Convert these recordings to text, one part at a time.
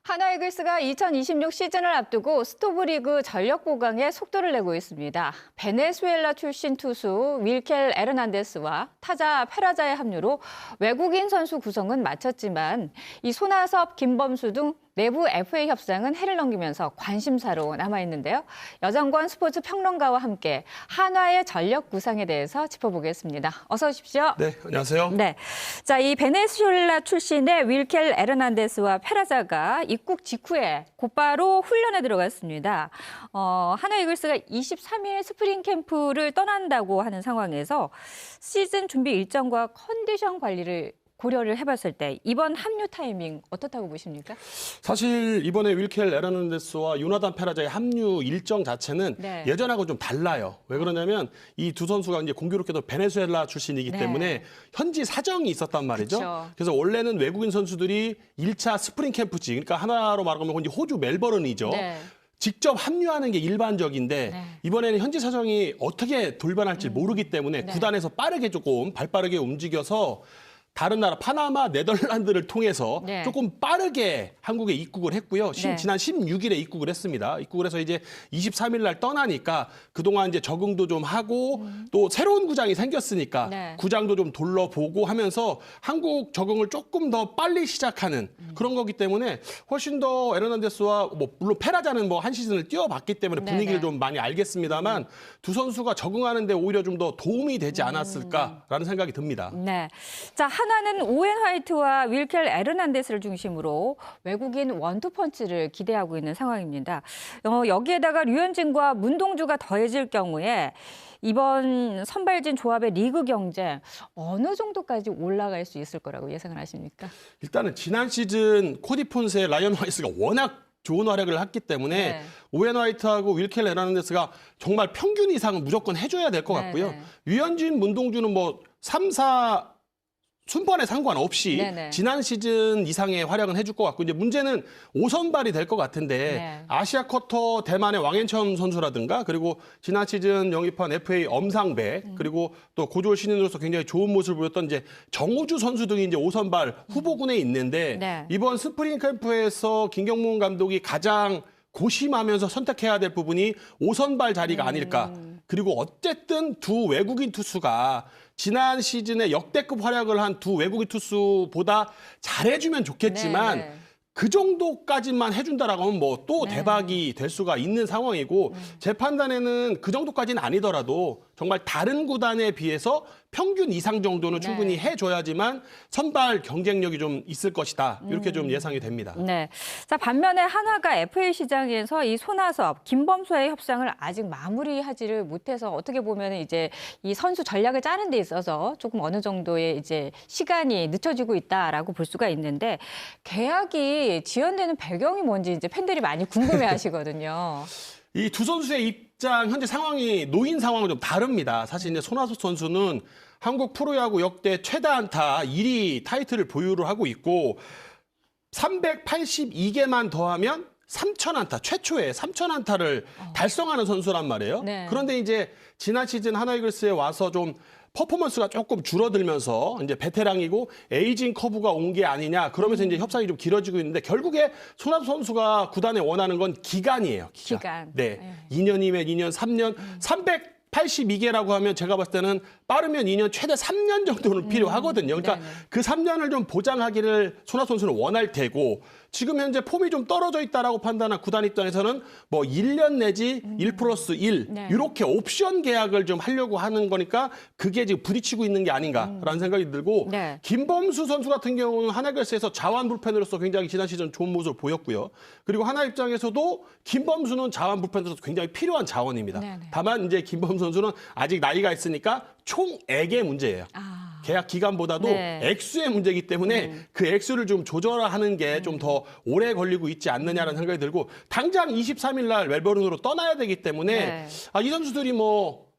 하나이글스가 2026 시즌을 앞두고 스토브리그 전력 보강에 속도를 내고 있습니다. 베네수엘라 출신 투수 윌켈 에르난데스와 타자 페라자의 합류로 외국인 선수 구성은 마쳤지만 이 손아섭, 김범수 등 내부 FA 협상은 해를 넘기면서 관심사로 남아있는데요. 여정권 스포츠 평론가와 함께 한화의 전력 구상에 대해서 짚어보겠습니다. 어서 오십시오. 네, 안녕하세요. 네, 자, 이 베네수엘라 출신의 윌켈 에르난데스와 페라자가 입국 직후에 곧바로 훈련에 들어갔습니다. 한화 이글스가 23일 스프링 캠프를 떠난다고 하는 상황에서 시즌 준비 일정과 컨디션 관리를 고려를 해봤을 때 이번 합류 타이밍 어떻다고 보십니까? 사실 이번에 윌켈 에르난데스와 요나단 페라자의 합류 일정 자체는 예전하고 좀 달라요. 왜 그러냐면 이 두 선수가 이제 공교롭게도 베네수엘라 출신이기 때문에 현지 사정이 있었단 말이죠. 그쵸. 그래서 원래는 외국인 선수들이 1차 스프링 캠프지, 그러니까 하나로 말하면 이제 호주 멜버른이죠. 직접 합류하는 게 일반적인데 이번에는 현지 사정이 어떻게 돌변할지 모르기 때문에 구단에서 빠르게 조금 발빠르게 움직여서 다른 나라 파나마, 네덜란드를 통해서 조금 빠르게 한국에 입국을 했고요. 지난 16일에 입국을 했습니다. 입국을 해서 이제 23일 날 떠나니까 그동안 이제 적응도 좀 하고 또 새로운 구장이 생겼으니까 구장도 좀 둘러보고 하면서 한국 적응을 조금 더 빨리 시작하는 그런 거기 때문에 훨씬 더 에르난데스와 물론 페라자는 한 시즌을 뛰어봤기 때문에 분위기를 좀 많이 알겠습니다만 두 선수가 적응하는 데 오히려 좀 더 도움이 되지 않았을까라는 생각이 듭니다. 네. 자, 하나는 오웬 화이트와 윌켈 에르난데스를 중심으로 외국인 원투펀치를 기대하고 있는 상황입니다. 여기에다가 류현진과 문동주가 더해질 경우에 이번 선발진 조합의 리그 경쟁 어느 정도까지 올라갈 수 있을 거라고 예상을 하십니까? 일단은 지난 시즌 코디 폰세의 라이언 화이스가 워낙 좋은 활약을 했기 때문에 오웬 화이트하고 윌켈 에르난데스가 정말 평균 이상은 무조건 해줘야 될 것 같고요. 류현진, 문동주는 3, 4 순번에 상관없이 지난 시즌 이상의 활약은 해줄 것 같고 이제 문제는 5선발이 될 것 같은데 아시아 쿼터 대만의 왕앤천 선수라든가 그리고 지난 시즌 영입한 FA 엄상배 그리고 또 고졸 신인으로서 굉장히 좋은 모습을 보였던 이제 정우주 선수 등이 이제 5선발 후보군에 있는데 이번 스프링 캠프에서 김경문 감독이 가장 고심하면서 선택해야 될 부분이 5선발 자리가 아닐까. 그리고 어쨌든 두 외국인 투수가 지난 시즌에 역대급 활약을 한 두 외국인 투수보다 잘해주면 좋겠지만 그 정도까지만 해준다라고 하면 또 대박이 될 수가 있는 상황이고 제 판단에는 그 정도까지는 아니더라도 정말 다른 구단에 비해서 평균 이상 정도는 충분히 해줘야지만 선발 경쟁력이 좀 있을 것이다. 이렇게 좀 예상이 됩니다. 네. 자, 반면에 한화가 FA 시장에서 이 손아섭, 김범수의 협상을 아직 마무리하지를 못해서 어떻게 보면 이제 이 선수 전략을 짜는 데 있어서 조금 어느 정도의 이제 시간이 늦춰지고 있다라고 볼 수가 있는데 계약이 지연되는 배경이 뭔지 이제 팬들이 많이 궁금해하시거든요. 이 두 선수의 입장 현재 상황이 놓인 상황은 좀 다릅니다. 사실 이제 손아섭 선수는 한국 프로야구 역대 최다 안타 1위 타이틀을 보유를 하고 있고 382개만 더하면 3,000안타, 최초의 3,000안타를 달성하는 선수란 말이에요. 그런데 이제 지난 시즌 하나이글스에 와서 좀 퍼포먼스가 조금 줄어들면서 이제 베테랑이고 에이징 커브가 온 게 아니냐 그러면서 이제 협상이 좀 길어지고 있는데 결국에 손아섭 선수가 구단에 원하는 건 기간이에요. 기간. 2년이면 2년, 3년, 382개라고 하면 제가 봤을 때는 빠르면 2년, 최대 3년 정도는 필요하거든요. 그러니까 그 3년을 좀 보장하기를 손아섭 선수는 원할 테고 지금 현재 폼이 좀 떨어져 있다라고 판단한 구단 입장에서는 1년 내지 1+1 이렇게 옵션 계약을 좀 하려고 하는 거니까 그게 지금 부딪히고 있는 게 아닌가라는 생각이 들고 김범수 선수 같은 경우는 하나이글스에서 자완 불펜으로서 굉장히 지난 시즌 좋은 모습을 보였고요. 그리고 하나 입장에서도 김범수는 자완 불펜으로서 굉장히 필요한 자원입니다. 다만 이제 김범수 선수는 아직 나이가 있으니까 총액의 문제예요. 계약 기간보다도 액수의 문제이기 때문에 그 액수를 좀 조절하는 게 좀 더 오래 걸리고 있지 않느냐라는 생각이 들고 당장 23일 날 멜버른으로 떠나야 되기 때문에 이 선수들이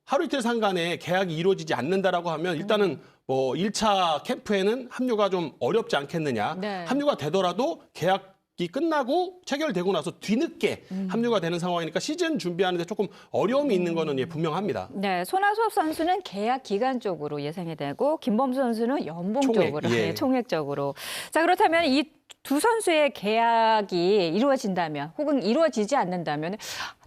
하루 이틀 상간에 계약이 이루어지지 않는다라고 하면 일단은 1차 캠프에는 합류가 좀 어렵지 않겠느냐. 합류가 되더라도 계약이 끝나고 체결되고 나서 뒤늦게 합류가 되는 상황이니까 시즌 준비하는 데 조금 어려움이 있는 거는 분명합니다. 네, 손아섭 선수는 계약 기간 쪽으로 예상이 되고 김범수 선수는 연봉 쪽으로, 총액적으로. 자, 그렇다면 이 두 선수의 계약이 이루어진다면 혹은 이루어지지 않는다면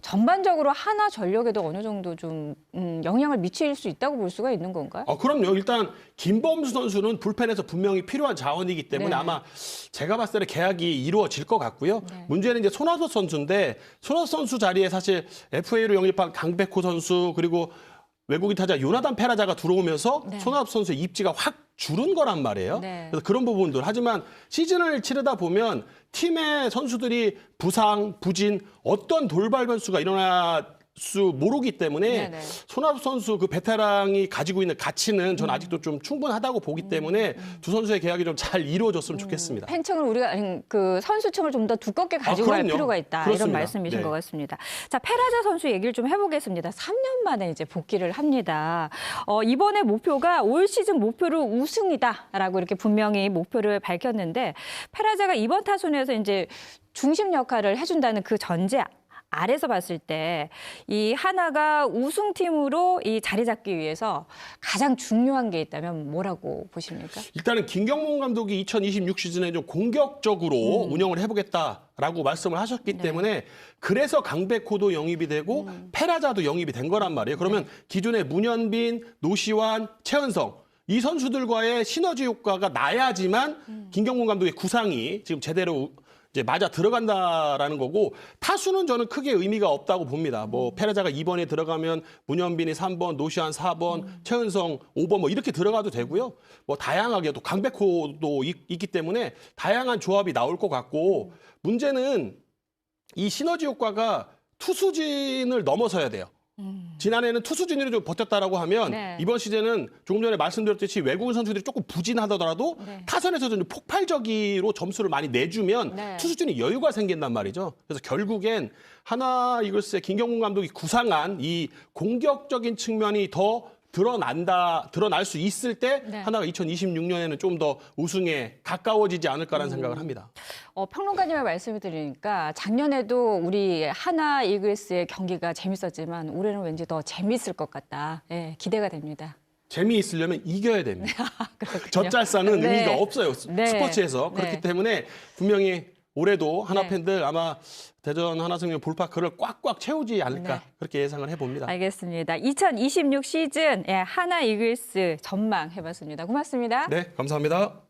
전반적으로 하나전력에도 어느 정도 좀 영향을 미칠 수 있다고 볼 수가 있는 건가요? 그럼요. 일단 김범수 선수는 불펜에서 분명히 필요한 자원이기 때문에 네. 아마 제가 봤을 때 계약이 이루어질 것 같고요. 네. 문제는 이제 손아섭 선수인데 손아섭 선수 자리에 사실 FA로 영입한 강백호 선수 그리고 외국인 타자 요나단 페라자가 들어오면서 네. 손아섭 선수의 입지가 확 줄은 거란 말이에요. 네. 그래서 그런 부분들. 하지만 시즌을 치르다 보면 팀의 선수들이 부상, 부진, 어떤 돌발 변수가 일어날 수 모르기 때문에 네네. 손아섭 선수 그 베테랑이 가지고 있는 가치는 저는 아직도 좀 충분하다고 보기 때문에 두 선수의 계약이 좀 잘 이루어졌으면 좋겠습니다. 팬층을 우리가 그 선수층을 좀 더 두껍게 가지고 갈 그럼요. 필요가 있다. 그렇습니다. 이런 말씀이신 네. 것 같습니다. 자, 페라자 선수 얘기를 좀 해보겠습니다. 3년 만에 이제 복귀를 합니다. 이번에 목표가 올 시즌 목표를 우승이다라고 이렇게 분명히 목표를 밝혔는데 페라자가 이번 타순에서 이제 중심 역할을 해준다는 그 전제 아래서 봤을 때 이 하나가 우승팀으로 이 자리 잡기 위해서 가장 중요한 게 있다면 뭐라고 보십니까? 일단은 김경문 감독이 2026 시즌에 좀 공격적으로 운영을 해보겠다라고 말씀을 하셨기 때문에 그래서 강백호도 영입이 되고 페라자도 영입이 된 거란 말이에요. 그러면 기존의 문현빈, 노시환, 최은성 이 선수들과의 시너지 효과가 나야지만 김경문 감독의 구상이 지금 제대로 이제 맞아 들어간다라는 거고 타수는 저는 크게 의미가 없다고 봅니다. 뭐 페라자가 2번에 들어가면 문현빈이 3번, 노시환 4번, 최은성 5번 뭐 이렇게 들어가도 되고요. 뭐 다양하게 또 강백호도 있기 때문에 다양한 조합이 나올 것 같고 문제는 이 시너지 효과가 투수진을 넘어서야 돼요. 지난해는 투수진으로 좀 버텼다라고 하면 네. 이번 시즌은 조금 전에 말씀드렸듯이 외국인 선수들이 조금 부진하더라도 네. 타선에서도 좀 폭발적으로 점수를 많이 내주면 네. 투수진이 여유가 생긴단 말이죠. 그래서 결국엔 하나 이글스의 김경문 감독이 구상한 이 공격적인 측면이 더 드러날 수 있을 때 네. 하나가 2026년에는 좀 더 우승에 가까워지지 않을까라는 생각을 합니다. 평론가님의 말씀을 드리니까 작년에도 우리 하나 이글스의 경기가 재밌었지만 올해는 왠지 더 재밌을 것 같다. 예, 기대가 됩니다. 재미있으려면 이겨야 됩니다. 그렇군요. 젖잘싸는 네. 의미가 없어요. 네. 스포츠에서. 네. 그렇기 때문에 분명히 올해도 하나 네. 팬들 아마 대전 하나생명 볼파크를 꽉꽉 채우지 않을까 네. 그렇게 예상을 해봅니다. 알겠습니다. 2026 시즌 하나 이글스 전망해봤습니다. 고맙습니다. 네, 감사합니다.